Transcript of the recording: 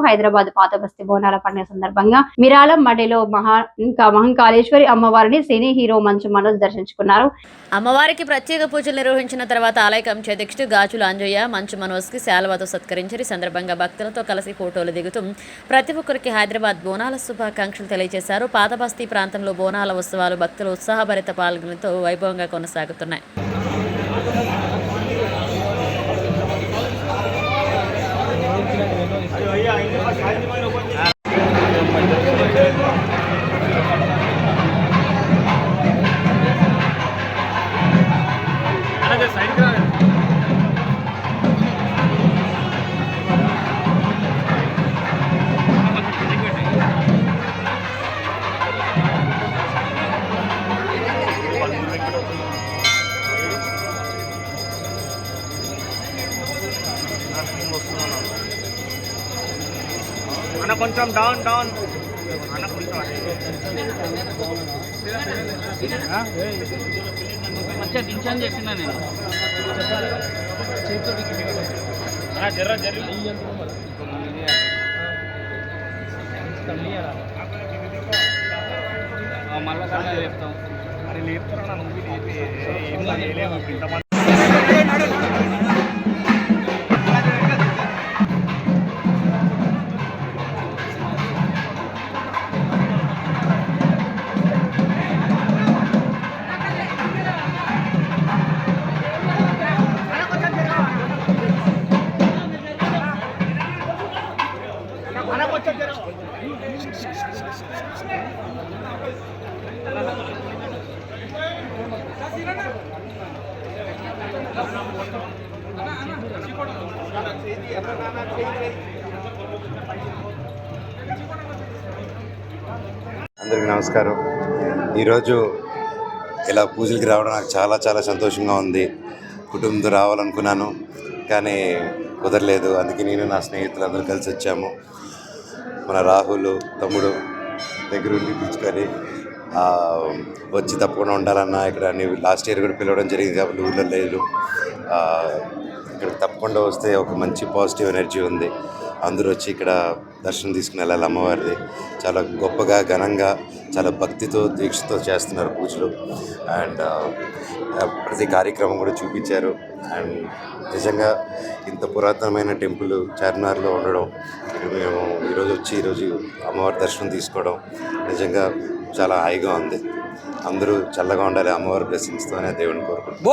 హైదరాబాద్ పాత బస్తీ బోనాల పండుగ సందర్భంగా మిరాలం మడిలో మహంకాళేశ్వరి అమ్మవారిని సినీ హీరో మంచు మనోజ్ దర్శించుకున్నారు. అమ్మవారికి ప్రత్యేక పూజలు నిర్వహించిన తర్వాత ఆలయ కమిటీ అధ్యక్షుడు గాజుల అంజయ్య మంచు మనోజ్ కి శాలువాతో సత్కరించారు. ఈ సందర్భంగా భక్తులతో కలిసి ఫోటోలు దిగుతూ ప్రతి ఒక్కరికి హైదరాబాద్ బోనాల శుభాకాంక్షలు తెలియజేశారు. పాత బస్తీ ప్రాంతంలో బోనాల ఉత్సవాలు భక్తులు ఉత్సాహభరిత పాల్గొనతో వైభవంగా కొనసాగుతున్నాయి. అన్న కొంచెం డౌన్ అన్న కొంచెం మంచిగా దించని చెప్పినా నేను మళ్ళీ చెప్తాం అది లేపుతున్నా ఇంతమంది అందరికీ నమస్కారం. ఈరోజు ఇలా పూజలకి రావడం నాకు చాలా చాలా సంతోషంగా ఉంది. కుటుంబంతో రావాలనుకున్నాను కానీ కుదరలేదు. అందుకే నేను నా స్నేహితులు అందరూ కలిసి వచ్చాము. మన రాహుల్ తమ్ముడు దగ్గర ఉండి పిలుచుకొని వచ్చి తప్పకుండా ఉండాలన్నా ఇక్కడ లాస్ట్ ఇయర్ కూడా పిలవడం జరిగింది కాబట్టి ఊళ్ళో లేదు. ఇక్కడ తప్పకుండా వస్తే ఒక మంచి పాజిటివ్ ఎనర్జీ ఉంది. అందరూ వచ్చి ఇక్కడ దర్శనం తీసుకుని వెళ్ళాలి. అమ్మవారిది చాలా గొప్పగా ఘనంగా చాలా భక్తితో దీక్షతో చేస్తున్నారు పూజలు. అండ్ ప్రతి కార్యక్రమం కూడా చూపించారు. అండ్ నిజంగా ఇంత పురాతనమైన టెంపుల్ చార్మినార్లో ఉండడం, ఇక్కడ మేము ఈరోజు అమ్మవారి దర్శనం తీసుకోవడం నిజంగా చాలా హాయిగా ఉంది. అందరూ చల్లగా ఉండాలి. అమ్మవారి బ్లెస్సింగ్స్తోనే దేవుడిని కోరుకుంటున్నాం.